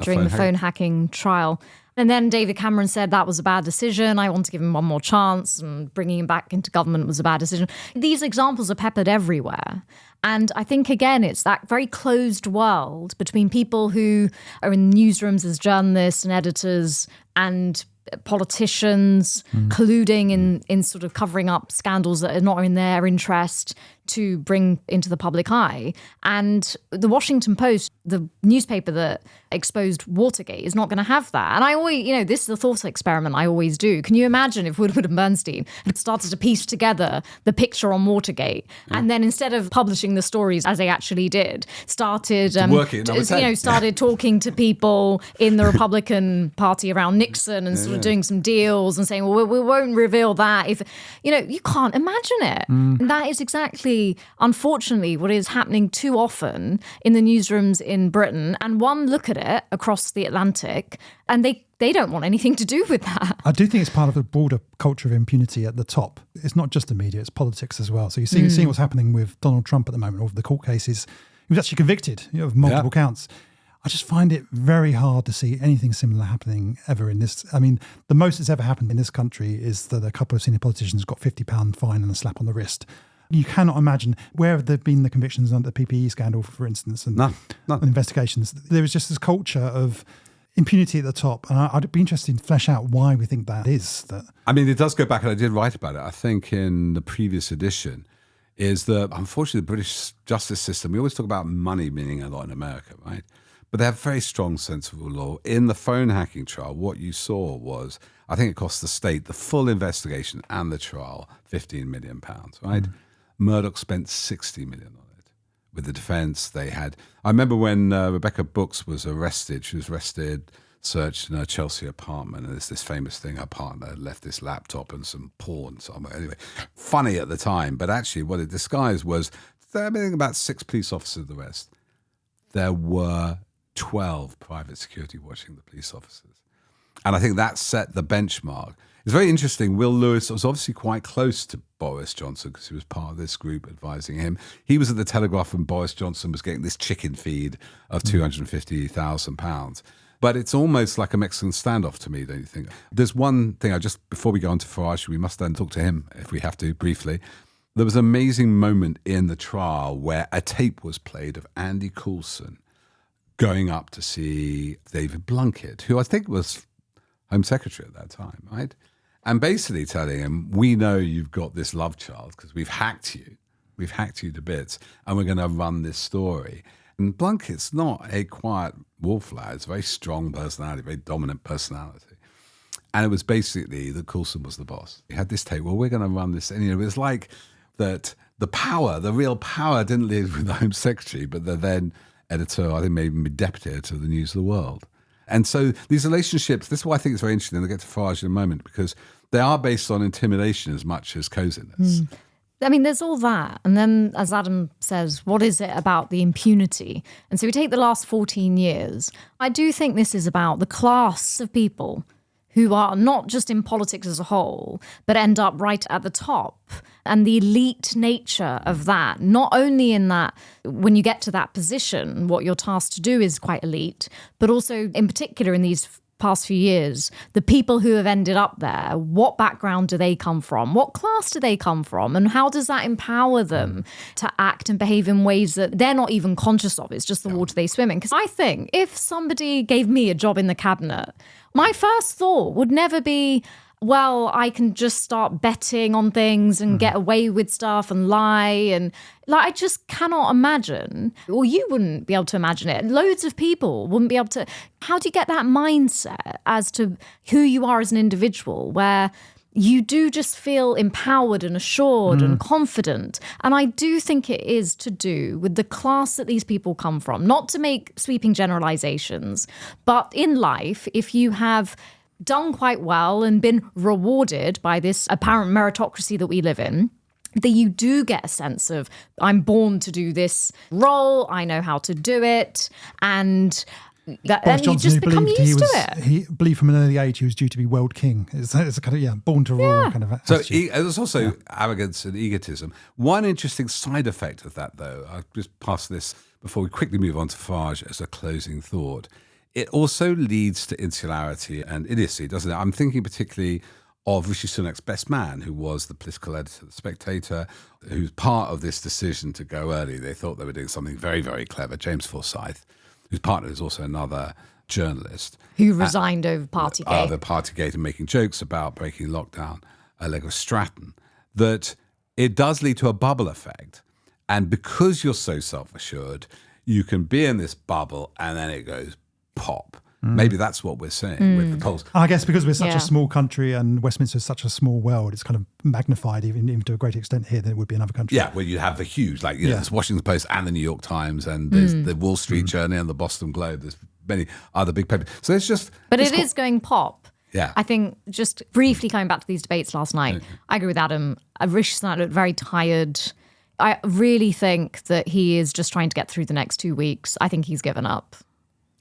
during the phone hacking trial. And then David Cameron said that was a bad decision. I want to give him one more chance, and bringing him back into government was a bad decision. These examples are peppered everywhere. And I think, again, it's that very closed world between people who are in newsrooms as journalists and editors and politicians colluding in sort of covering up scandals that are not in their interest to bring into the public eye. And the Washington Post, the newspaper that exposed Watergate, is not going to have that. And I always, this is the thought experiment I always do. Can you imagine if Woodward and Bernstein had started to piece together the picture on Watergate, and then instead of publishing the stories as they actually did, started started talking to people in the Republican Party around Nixon and sort of doing some deals and saying, well, we won't reveal that if you can't imagine it. And that is exactly really, unfortunately, what is happening too often in the newsrooms in Britain. And one look at it across the Atlantic, and they don't want anything to do with that. I do think it's part of the broader culture of impunity at the top. It's not just the media, it's politics as well. So you're seeing what's happening with Donald Trump at the moment, all of the court cases. He was actually convicted of multiple counts. I just find it very hard to see anything similar happening ever in this. I mean, the most that's ever happened in this country is that a couple of senior politicians got £50 fine and a slap on the wrist. You cannot imagine where have there been the convictions under the PPE scandal, for instance, and investigations. There is just this culture of impunity at the top, and I'd be interested to flesh out why we think that is. I mean, it does go back, and I did write about it, I think, in the previous edition, is that, unfortunately, the British justice system, we always talk about money meaning a lot in America, right? But they have a very strong sense of law. In the phone hacking trial, what you saw was, I think it cost the state, the full investigation and the trial, £15 million, right? Murdoch spent $60 million on it. With the defense, they had... I remember when Rebecca Brooks was arrested, she was arrested, searched in her Chelsea apartment, and there's this famous thing, her partner had left this laptop and some porn somewhere. Anyway, funny at the time, but actually what it disguised was, there were about 6 police officers of the West. There were 12 private security watching the police officers. And I think that set the benchmark. It's very interesting. Will Lewis was obviously quite close to Boris Johnson because he was part of this group advising him. He was at the Telegraph when Boris Johnson was getting this chicken feed of £250,000. But it's almost like a Mexican standoff to me, don't you think? There's one thing, before we go on to Farage, we must then talk to him, if we have to, briefly. There was an amazing moment in the trial where a tape was played of Andy Coulson going up to see David Blunkett, who I think was Home Secretary at that time, right? And basically telling him, we know you've got this love child because we've hacked you. We've hacked you to bits and we're going to run this story. And Blunkett's not a quiet wallflower. It's a very strong personality, very dominant personality. And it was basically that Coulson was the boss. He had this tape, well, we're going to run this. And it was like that the power, the real power didn't live with the Home Secretary, but the then editor, I think maybe deputy editor of the News of the World. And so these relationships, this is why I think it's very interesting, and I'll get to Farage in a moment, because they are based on intimidation as much as coziness. I mean, there's all that. And then, as Adam says, what is it about the impunity? And so we take the last 14 years. I do think this is about the class of people who are not just in politics as a whole, but end up right at the top. And the elite nature of that, not only in that when you get to that position, what you're tasked to do is quite elite, but also in particular in these past few years, the people who have ended up there, what background do they come from? What class do they come from? And how does that empower them to act and behave in ways that they're not even conscious of? It's just the water they swim in. Because I think if somebody gave me a job in the cabinet, my first thought would never be, well, I can just start betting on things and get away with stuff and lie. And I just cannot imagine, or you wouldn't be able to imagine it. Loads of people wouldn't be able to. How do you get that mindset as to who you are as an individual, where you do just feel empowered and assured and confident? And I do think it is to do with the class that these people come from, not to make sweeping generalizations, but in life, if you have done quite well and been rewarded by this apparent meritocracy that we live in, that you do get a sense of, I'm born to do this role, I know how to do it, and Boris Johnson, you just become used to it. He believed from an early age he was due to be world king. It's a kind of, born to rule kind of attitude. So there's also arrogance and egotism. One interesting side effect of that, though, I'll just pass this before we quickly move on to Farage as a closing thought. It also leads to insularity and idiocy, doesn't it? I'm thinking particularly of Rishi Sunak's best man, who was the political editor of The Spectator, who's part of this decision to go early. They thought they were doing something very, very clever. James Forsyth, whose partner is also another journalist. Who resigned over Partygate. Over Partygate and making jokes about breaking lockdown, Allegra Stratton, that it does lead to a bubble effect. And because you're so self-assured, you can be in this bubble and then it goes pop. Maybe that's what we're seeing with the polls. I guess because we're such a small country and Westminster is such a small world, it's kind of magnified even to a greater extent here than it would be in other countries. Yeah, where you have the huge, there's Washington Post and the New York Times and there's the Wall Street Journal and the Boston Globe. There's many other big papers. So it's just... But it is going pop. Yeah. I think just briefly coming back to these debates last night, I agree with Adam. Rishi Sunak looked very tired. I really think that he is just trying to get through the next 2 weeks. I think he's given up.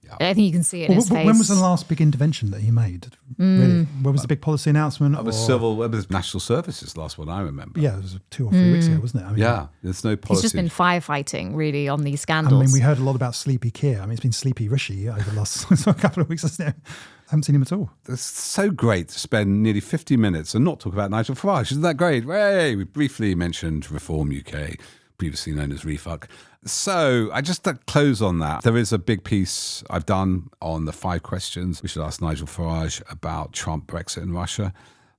Yeah. I think you can see it in his face. When was the last big intervention that he made? Really? When was the big policy announcement? It was national services, last one I remember. Yeah, it was 2 or 3 weeks ago, wasn't it? I mean, there's no policy. He's just been firefighting, really, on these scandals. I mean, we heard a lot about Sleepy Keir. I mean, it's been Sleepy Rishi over the last couple of weeks, hasn't it? I haven't seen him at all. It's so great to spend nearly 50 minutes and not talk about Nigel Farage. Isn't that great? Hey, we briefly mentioned Reform UK, previously known as ReFuck. So I just to close on that. There is a big piece I've done on the 5 questions we should ask Nigel Farage about Trump, Brexit and Russia.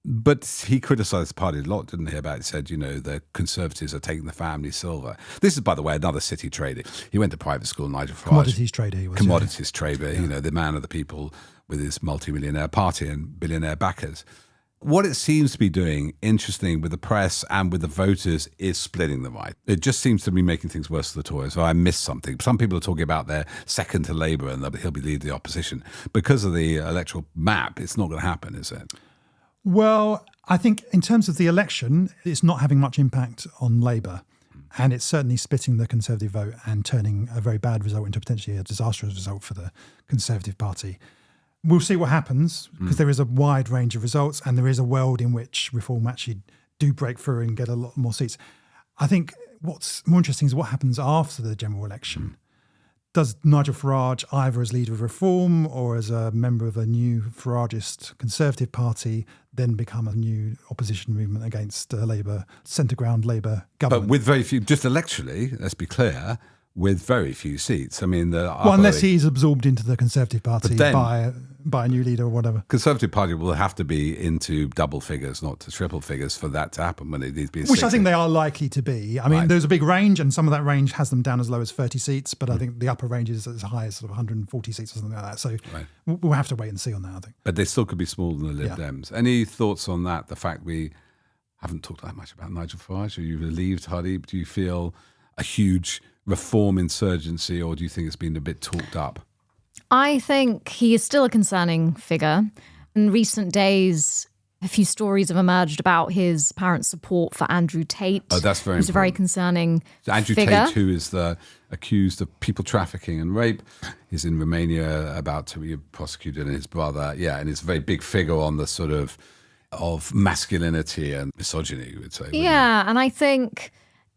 But he criticised the party a lot, didn't he? About it, said, the Conservatives are taking the family silver. This is, by the way, another city trader. He went to private school, Nigel Farage. Commodities trader he was. Commodities trader, the man of the people with his multi-millionaire party and billionaire backers. What it seems to be doing, interesting, with the press and with the voters, is splitting the right. It just seems to be making things worse for the Tories. So I missed something. Some people are talking about their second to Labour and that he'll be leading the opposition. Because of the electoral map, it's not going to happen, is it? Well, I think in terms of the election, it's not having much impact on Labour. And it's certainly splitting the Conservative vote and turning a very bad result into potentially a disastrous result for the Conservative Party. We'll see what happens, because there is a wide range of results and there is a world in which Reform actually do break through and get a lot more seats. I think what's more interesting is what happens after the general election. Does Nigel Farage, either as leader of Reform or as a member of a new Faragist Conservative Party, then become a new opposition movement against a Labour, centre-ground Labour government? But with very few, just electorally, let's be clear, with very few seats. I mean, unless he's absorbed into the Conservative Party by a new leader or whatever. Conservative Party will have to be into double figures, not to triple figures, for that to happen when it needs to be. Which I think they are likely to be. I mean, there's a big range, and some of that range has them down as low as 30 seats, but I think the upper range is as high as sort of 140 seats or something like that. So we'll have to wait and see on that, I think. But they still could be smaller than the Lib Dems. Any thoughts on that? The fact we haven't talked that much about Nigel Farage? Are you relieved, Hardeep? Do you feel a huge Reform insurgency, or do you think it's been a bit talked up? I think he is still a concerning figure. In recent days, a few stories have emerged about his apparent support for Andrew Tate. Oh, that's very important. Who's a very concerning Andrew figure. Tate, who is accused of people trafficking and rape, is in Romania about to be prosecuted, and his brother, and it's a very big figure on the sort of masculinity and misogyny, you would say. Yeah, and I think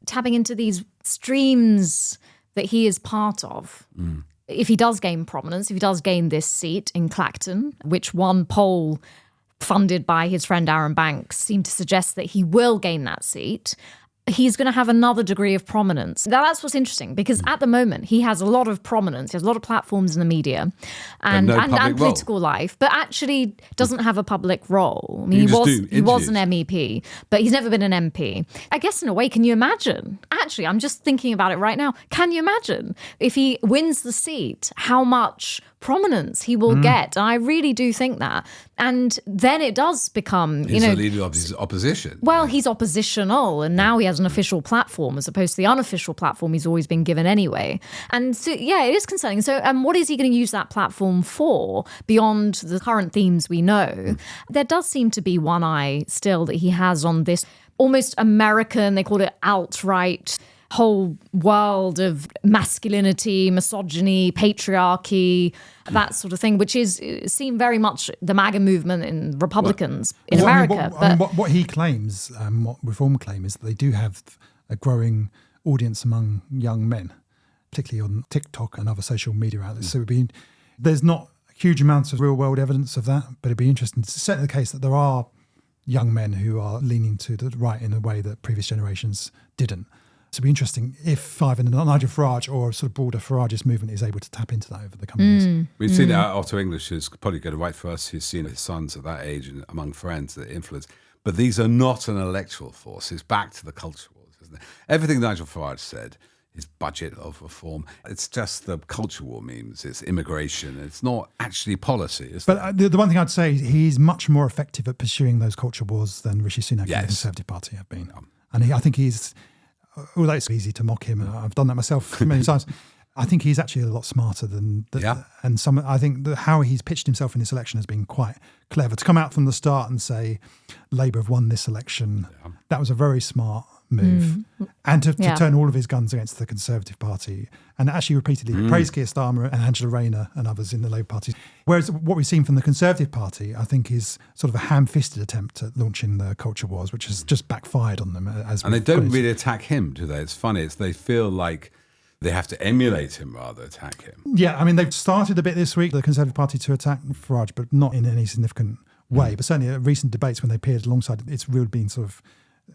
tapping into these streams that he is part of, if he does gain prominence, if he does gain this seat in Clacton, which one poll funded by his friend Aaron Banks seemed to suggest that he will gain that seat, he's going to have another degree of prominence. Now, that's what's interesting, because at the moment, he has a lot of prominence. He has a lot of platforms in the media and political life, but actually doesn't have a public role. I mean, he was an MEP, but he's never been an MP. I guess in a way, can you imagine? Actually, I'm just thinking about it right now. Can you imagine if he wins the seat, how much prominence he will get? And I really do think that. And then it does become, he's the leader of his opposition. Well, he's oppositional, and now he has an official platform as opposed to the unofficial platform he's always been given anyway. And so, it is concerning. So what is he going to use that platform for beyond the current themes we know? There does seem to be one eye still that he has on this almost American, they call it alt-right, whole world of masculinity, misogyny, patriarchy, that sort of thing, which seemed very much the MAGA movement in Republicans in America. What he claims, what Reform claim, is that they do have a growing audience among young men, particularly on TikTok and other social media outlets. So there's not huge amounts of real-world evidence of that, but it'd be interesting. It's certainly the case that there are young men who are leaning to the right in a way that previous generations didn't. So it'd be interesting if either Nigel Farage or a sort of broader Faragist movement is able to tap into that over the coming years. We've seen Otto English, who's probably going to write for us, who's seen his sons at that age and among friends that influence. But these are not an electoral force. It's back to the culture wars, isn't it? Everything Nigel Farage said, his budget of reform, it's just the culture war memes. It's immigration. It's not actually policy. But the one thing I'd say, he's much more effective at pursuing those culture wars than Rishi Sunak and the Conservative Party have been. And I think he's... although it's easy to mock him, I've done that myself many times, I think he's actually a lot smarter than Yeah. and I think that how he's pitched himself in this election has been quite clever. To come out from the start and say Labour have won this election, that was a very smart move. And to turn all of his guns against the Conservative Party, and actually repeatedly praise Keir Starmer and Angela Rayner and others in the Labour Party. Whereas what we've seen from the Conservative Party, I think, is sort of a ham-fisted attempt at launching the culture wars, which has just backfired on them. And they don't really attack him, do they? It's funny. They feel like they have to emulate him rather than attack him. Yeah, I mean, they've started a bit this week, the Conservative Party, to attack Farage, but not in any significant way. But certainly at recent debates when they appeared alongside, it's really been sort of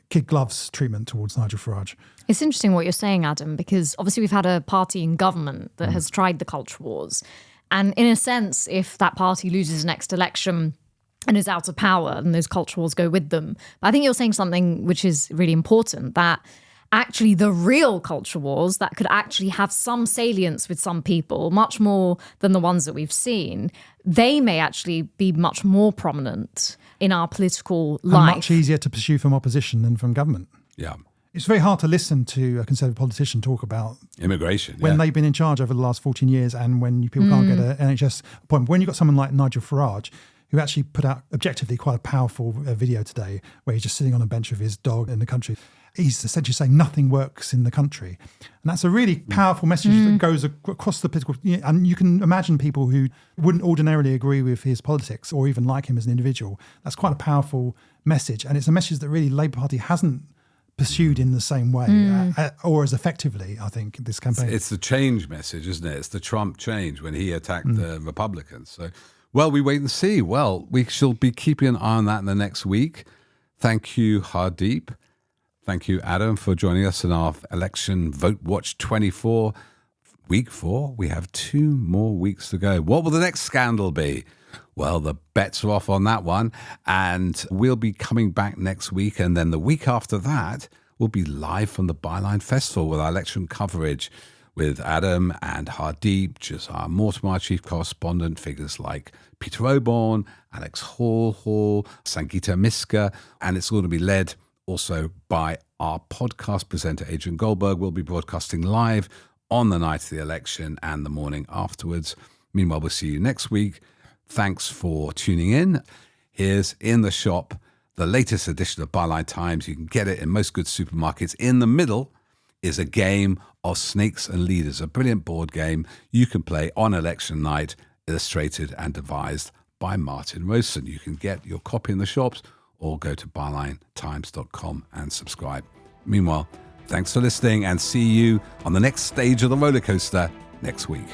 kid gloves treatment towards Nigel Farage. It's interesting what you're saying, Adam, because obviously we've had a party in government that has tried the culture wars. And in a sense, if that party loses next election and is out of power, then those culture wars go with them. But I think you're saying something which is really important, that actually the real culture wars that could actually have some salience with some people, much more than the ones that we've seen, they may actually be much more prominent in our political life. And much easier to pursue from opposition than from government. Yeah. It's very hard to listen to a Conservative politician talk about immigration when they've been in charge over the last 14 years and when people can't get an NHS appointment. When you've got someone like Nigel Farage, who actually put out objectively quite a powerful video today where he's just sitting on a bench with his dog in the country. He's essentially saying nothing works in the country. And that's a really powerful message that goes across the political... And you can imagine people who wouldn't ordinarily agree with his politics or even like him as an individual. That's quite a powerful message. And it's a message that really Labour Party hasn't pursued in the same way or as effectively, I think, this campaign. It's the change message, isn't it? It's the Trump change when he attacked the Republicans. So, well, we wait and see. Well, we shall be keeping an eye on that in the next week. Thank you, Hardeep. Thank you, Adam, for joining us in our election Vote Watch 24, week 4. We have 2 more weeks to go. What will the next scandal be? Well, the bets are off on that one, and we'll be coming back next week. And then the week after that, we'll be live from the Byline Festival with our election coverage with Adam and Hardeep, Josiah Mortimer, chief correspondent, figures like Peter Oborne, Alex Hall, Sangeeta Miska, and it's going to be led also by our podcast presenter, Adrian Goldberg. Will be broadcasting live on the night of the election and the morning afterwards. Meanwhile, we'll see you next week. Thanks for tuning in. Here's In the Shop, the latest edition of Byline Times. You can get it in most good supermarkets. In the middle is a game of Snakes and Leaders, a brilliant board game you can play on election night, illustrated and devised by Martin Rosen. You can get your copy in the shops or go to bylinetimes.com and subscribe. Meanwhile, thanks for listening and see you on the next stage of the roller coaster next week.